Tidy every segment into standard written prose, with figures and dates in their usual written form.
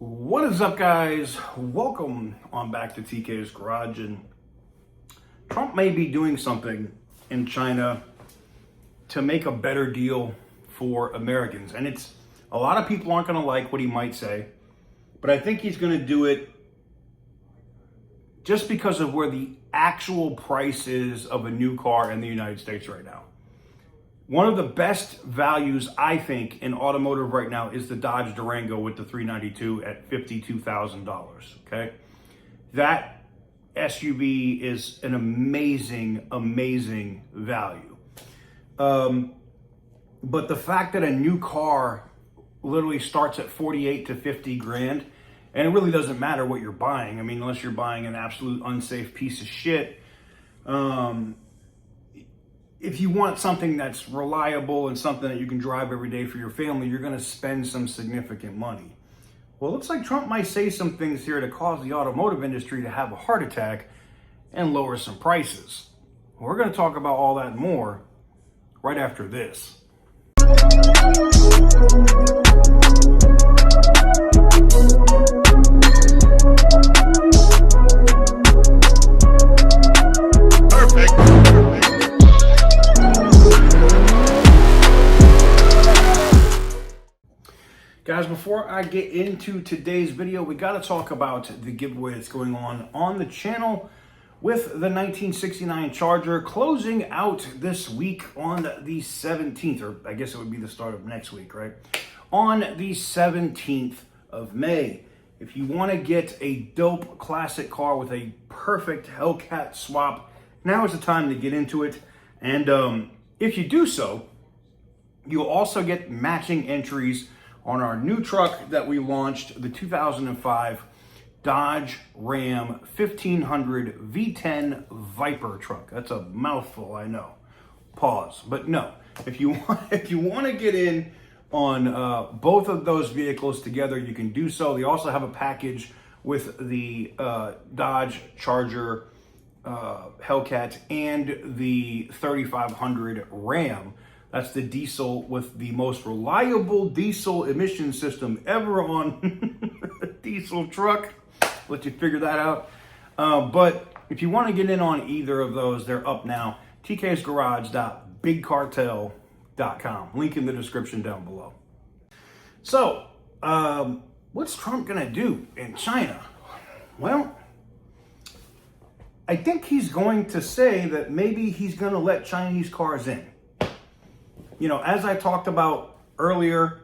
What is up, guys? Welcome on back to TK's Garage. And Trump may be doing something in China to make a better deal for Americans. And it's a lot of people aren't going to like what he might say, but I think he's going to do it just because of where the actual price is of a new car in the United States right now. One of the best values, I think, in automotive right now is the Dodge Durango with the 392 at $52,000, okay? That SUV is an amazing, amazing value. But the fact that a new car literally starts at 48 to 50 grand, and it really doesn't matter what you're buying. I mean, unless you're buying an absolute unsafe piece of shit, if you want something that's reliable and something that you can drive every day for your family, you're going to spend some significant money. Well, it looks like Trump might say some things here to cause the automotive industry to have a heart attack and lower some prices. We're going to talk about all that and more right after this. Guys, before I get into today's video, we got to talk about the giveaway that's going on the channel with the 1969 Charger closing out this week on the 17th, or I guess it would be the start of next week, right? On the 17th of May. If you want to get a dope classic car with a perfect Hellcat swap, now is the time to get into it. And if you do so, you'll also get matching entries on our new truck that we launched, the 2005 Dodge Ram 1500 V10 Viper truck. That's a mouthful, I know. Pause. But no, if you want to get in on both of those vehicles together, you can do so. They also have a package with the Dodge Charger Hellcat and the 3500 Ram. That's the diesel with the most reliable diesel emission system ever on a diesel truck. Let you figure that out. But if you want to get in on either of those, they're up now. TKsgarage.bigcartel.com. Link in the description down below. So, what's Trump going to do in China? Well, I think he's going to say that maybe he's going to let Chinese cars in. You know, as I talked about earlier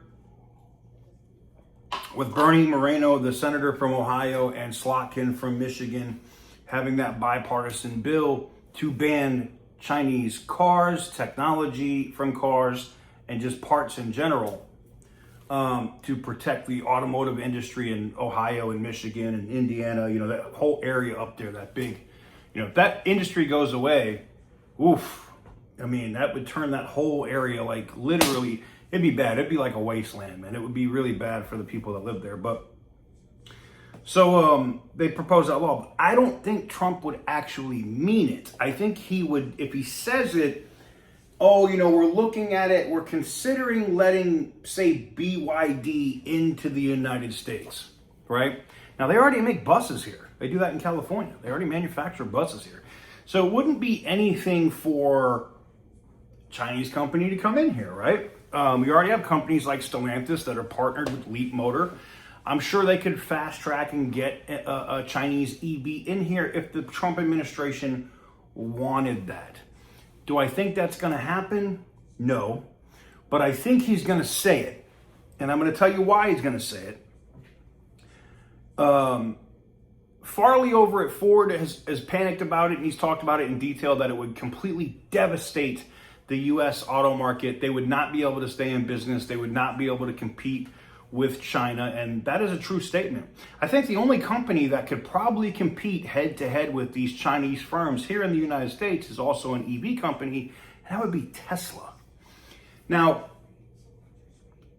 with Bernie Moreno, the senator from Ohio, and Slotkin from Michigan, having that bipartisan bill to ban Chinese cars, technology from cars, and just parts in general to protect the automotive industry in Ohio and Michigan and Indiana, you know, that whole area up there, that big, you know, if that industry goes away, oof. I mean, that would turn that whole area, like, literally, it'd be bad. It'd be like a wasteland, man. It would be really bad for the people that live there. But so they proposed that law. But I don't think Trump would actually mean it. I think he would, if he says it, oh, you know, we're looking at it, we're considering letting, say, BYD into the United States, right? Now, they already make buses here. They do that in California. They already manufacture buses here. So it wouldn't be anything for Chinese company to come in here, right? We already have companies like Stellantis that are partnered with Leap Motor. I'm sure they could fast track and get a Chinese EV in here if the Trump administration wanted that. Do I think that's going to happen? No. But I think he's going to say it. And I'm going to tell you why he's going to say it. Farley over at Ford has panicked about it, and he's talked about it in detail that it would completely devastate the U.S. auto market. They would not be able to stay in business. They would not be able to compete with China, and that is a true statement. I think the only company that could probably compete head-to-head with these Chinese firms here in the United States is also an EV company, and that would be Tesla. Now,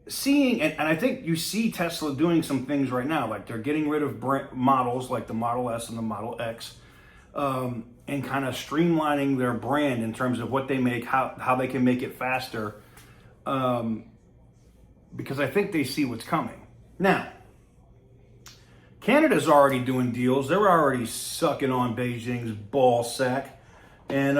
seeing, and I think you see Tesla doing some things right now, like they're getting rid of models like the Model S and the Model X, and kind of streamlining their brand in terms of what they make, how they can make it faster, because I think they see what's coming. Now, Canada's already doing deals. They're already sucking on Beijing's ball sack, and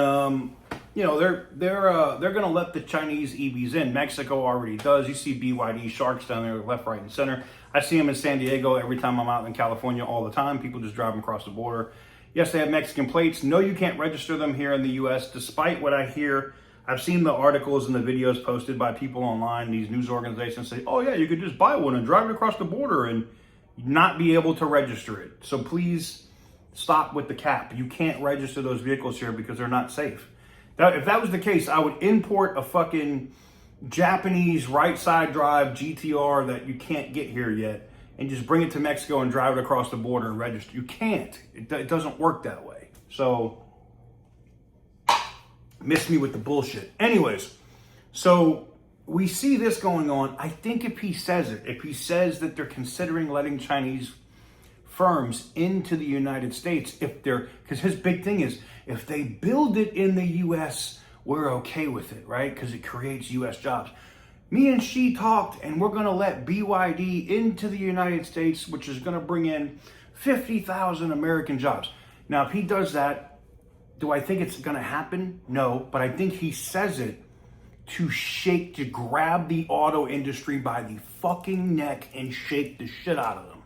they're going to let the Chinese EVs in. Mexico already does. You see BYD sharks down there, left, right, and center. I see them in San Diego every time I'm out in California all the time. People just drive them across the border. Yes, they have Mexican plates. No, you can't register them here in the U.S. Despite what I hear, I've seen the articles and the videos posted by people online. These news organizations say, "Oh yeah, you could just buy one and drive it across the border and not be able to register it." So please stop with the cap. You can't register those vehicles here because they're not safe. If that was the case, I would import a fucking Japanese right side drive GTR that you can't get here yet and just bring it to Mexico and drive it across the border and register. You can't. It doesn't work that way. So miss me with the bullshit. Anyways, so we see this going on. I think if he says that they're considering letting Chinese firms into the United States, because his big thing is, if they build it in the US, we're okay with it, right? Because it creates US jobs. Me and she talked, and we're going to let BYD into the United States, which is going to bring in 50,000 American jobs. Now, if he does that, do I think it's going to happen? No, but I think he says it to grab the auto industry by the fucking neck and shake the shit out of them.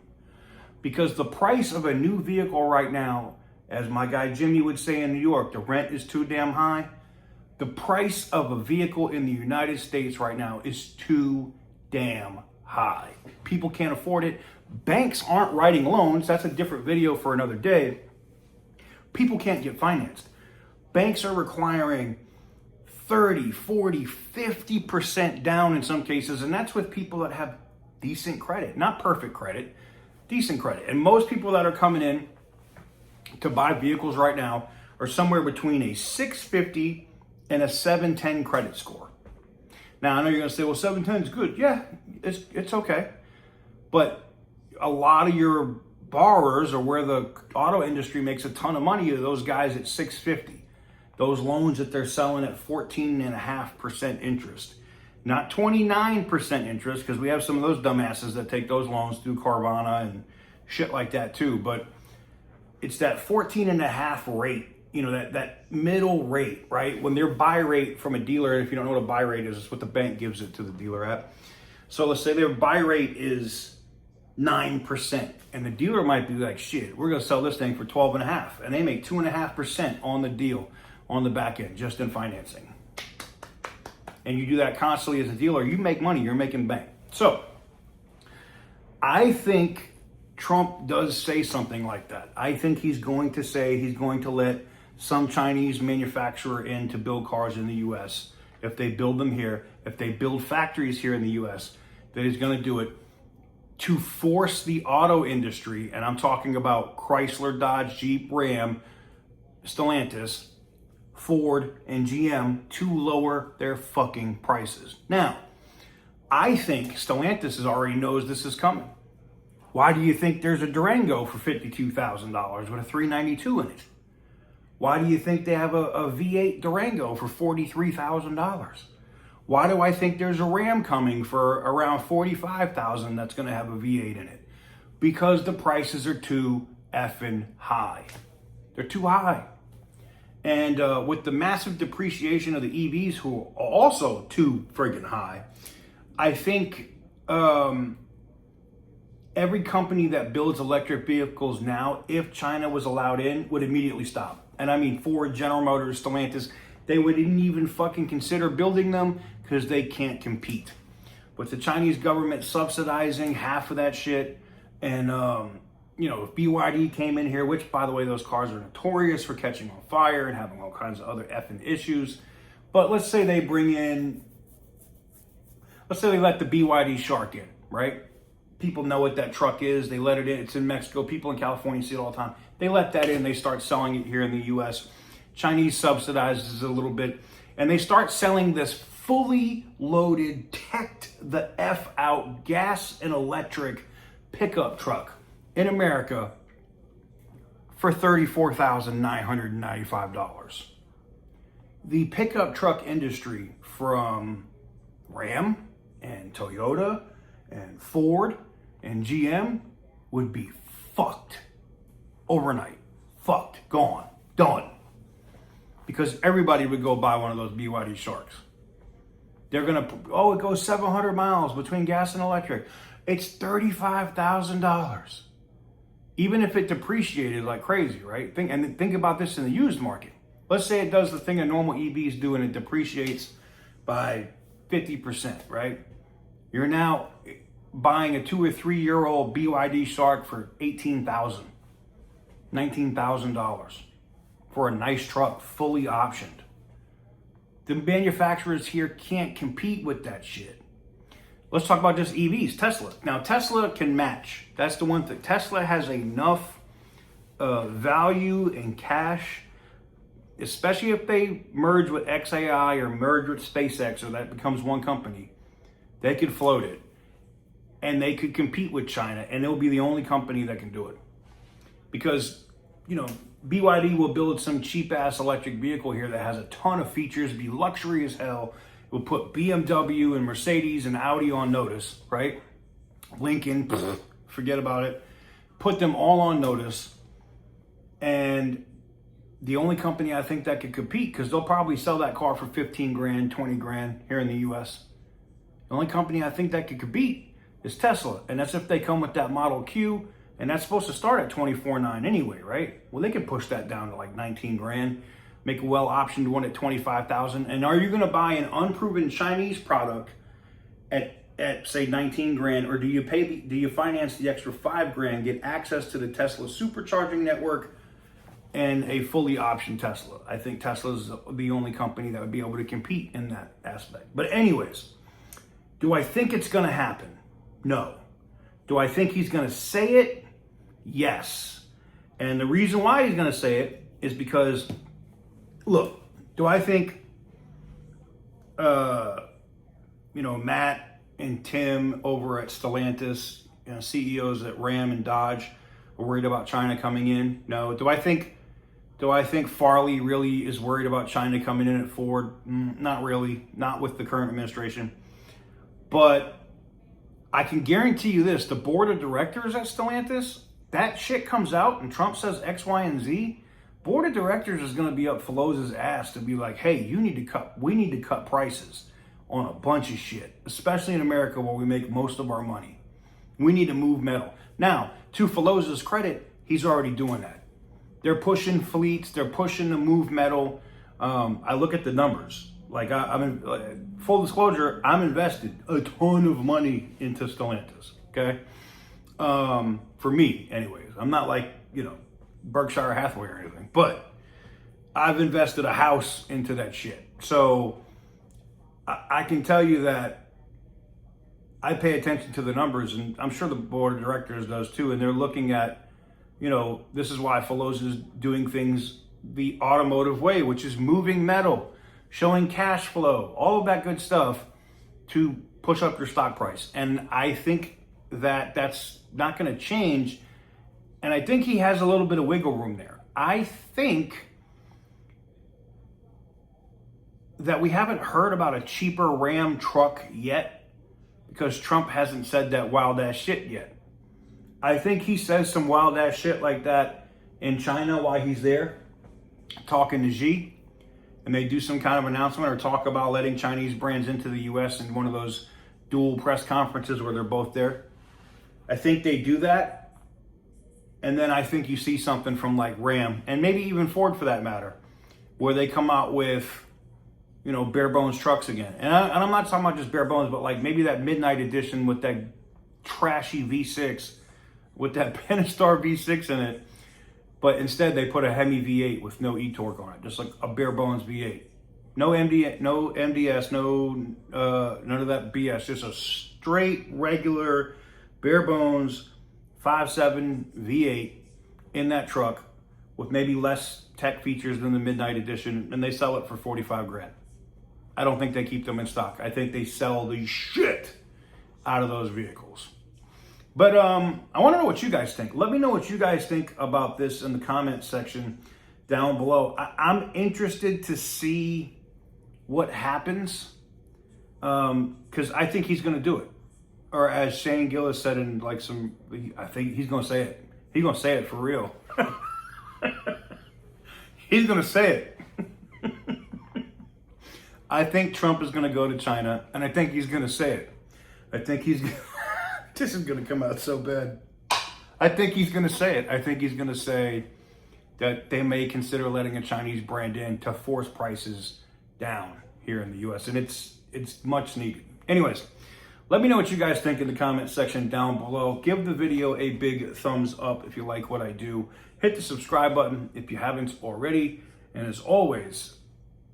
Because the price of a new vehicle right now, as my guy Jimmy would say in New York, the rent is too damn high. The price of a vehicle in the United States right now is too damn high. People can't afford it. Banks aren't writing loans. That's a different video for another day. People can't get financed. Banks are requiring 30, 40, 50% down in some cases, and that's with people that have decent credit. Not perfect credit, decent credit. And most people that are coming in to buy vehicles right now are somewhere between a 650 and a 710 credit score. Now, I know you're going to say, well, 710 is good. Yeah, it's okay. But a lot of your borrowers, or where the auto industry makes a ton of money, are those guys at 650. Those loans that they're selling at 14.5% interest. Not 29% interest, because we have some of those dumbasses that take those loans through Carvana and shit like that too. But it's that 14.5 rate. You know, that middle rate, right? When their buy rate from a dealer, and if you don't know what a buy rate is, it's what the bank gives it to the dealer at. So let's say their buy rate is 9%, and the dealer might be like, shit, we're gonna sell this thing for 12.5, and they make 2.5% on the deal on the back end, just in financing. And you do that constantly as a dealer, you make money, you're making bank. So I think Trump does say something like that. I think he's going to say he's going to let some Chinese manufacturer in to build cars in the US. If they build them here, if they build factories here in the US, that he's going to do it to force the auto industry, and I'm talking about Chrysler, Dodge, Jeep, Ram, Stellantis, Ford, and GM, to lower their fucking prices. Now, I think Stellantis already knows this is coming. Why do you think there's a Durango for $52,000 with a 392 in it? Why do you think they have a V8 Durango for $43,000? Why do I think there's a Ram coming for around $45,000 that's going to have a V8 in it? Because the prices are too effing high. They're too high. And with the massive depreciation of the EVs, who are also too friggin' high, I think every company that builds electric vehicles now, if China was allowed in, would immediately stop. And I mean Ford, General Motors, Stellantis, they wouldn't even fucking consider building them because they can't compete. With the Chinese government subsidizing half of that shit, and if BYD came in here, which by the way, those cars are notorious for catching on fire and having all kinds of other effing issues. But let's say they let the BYD Shark in, right? People know what that truck is. They let it in. It's in Mexico. People in California see it all the time. They let that in. They start selling it here in the U.S. Chinese subsidizes it a little bit. And they start selling this fully loaded, teched the F out gas and electric pickup truck in America for $34,995. The pickup truck industry from Ram and Toyota and Ford and GM would be fucked overnight. Fucked, gone, done. Because everybody would go buy one of those BYD Sharks. They're gonna, oh, it goes 700 miles between gas and electric. It's $35,000. Even if it depreciated like crazy, right? Think about this in the used market. Let's say it does the thing a normal EVs do and it depreciates by 50%, right? You're now buying a 2 or 3 year old BYD Shark for $18,000, $19,000 for a nice truck, fully optioned. The manufacturers here can't compete with that shit. Let's talk about just EVs, Tesla. Now, Tesla can match. That's the one thing. Tesla has enough value and cash, especially if they merge with XAI or merge with SpaceX, or that becomes one company. They could float it and they could compete with China, and it'll be the only company that can do it. Because, you know, BYD will build some cheap ass electric vehicle here that has a ton of features, be luxury as hell. It will put BMW and Mercedes and Audi on notice, right? Lincoln, forget about it. Put them all on notice. And the only company I think that could compete, because they'll probably sell that car for 15 grand, 20 grand here in the US. The only company I think that could compete is Tesla. And that's if they come with that Model Q. And that's supposed to start at 24.9 anyway, right? Well, they could push that down to like 19 grand, make a well-optioned one at 25,000. And are you going to buy an unproven Chinese product at say 19 grand, or do you finance the extra 5 grand, get access to the Tesla supercharging network and a fully optioned Tesla? I think Tesla's the only company that would be able to compete in that aspect. But anyways, do I think it's going to happen? No. Do I think he's going to say it? Yes. And the reason why he's going to say it is because, look, do I think, Matt and Tim over at Stellantis, CEOs at Ram and Dodge, are worried about China coming in? No. Do I think Farley really is worried about China coming in at Ford? Not really. Not with the current administration. But I can guarantee you this, the board of directors at Stellantis, that shit comes out and Trump says X, Y, and Z, board of directors is going to be up Feloz's ass to be like, hey, we need to cut prices on a bunch of shit, especially in America where we make most of our money. We need to move metal. Now, to Feloz's credit, he's already doing that. They're pushing fleets, they're pushing to move metal. I look at the numbers. Like, full disclosure, I'm invested a ton of money into Stellantis, okay? For me, anyways. I'm not like, Berkshire Hathaway or anything, but I've invested a house into that shit. So I can tell you that I pay attention to the numbers, and I'm sure the board of directors does too, and they're looking at, this is why Feloz is doing things the automotive way, which is moving metal, showing cash flow, all of that good stuff to push up your stock price. And I think that that's not going to change. And I think he has a little bit of wiggle room there. I think that we haven't heard about a cheaper Ram truck yet because Trump hasn't said that wild ass shit yet. I think he says some wild ass shit like that in China while he's there talking to Xi, and they do some kind of announcement or talk about letting Chinese brands into the US in one of those dual press conferences where they're both there. I think they do that. And then I think you see something from like Ram and maybe even Ford for that matter, where they come out with, bare bones trucks again. And I'm not talking about just bare bones, but like maybe that midnight edition with that trashy V6, with that Pentastar V6 in it. But instead they put a Hemi V8 with no e-torque on it, just like a bare bones V8. No MDS, none of that BS, just a straight, regular, bare bones 5.7 V8 in that truck with maybe less tech features than the Midnight Edition, and they sell it for 45 grand. I don't think they keep them in stock. I think they sell the shit out of those vehicles. But I want to know what you guys think. Let me know what you guys think about this in the comments section down below. I'm interested to see what happens because I think he's going to do it. Or as Shane Gillis said in I think he's going to say it. He's gonna say it for real. He's gonna say it. I think Trump is gonna go to China, and I think he's gonna say it. I think he's. This is gonna come out so bad. I think he's gonna say it. I think he's gonna say that they may consider letting a Chinese brand in to force prices down here in the U.S. and it's much needed. Anyways, let me know what you guys think in the comment section down below. Give the video a big thumbs up if you like what I do. Hit the subscribe button if you haven't already. And as always,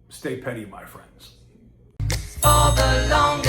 stay petty, my friends. For the long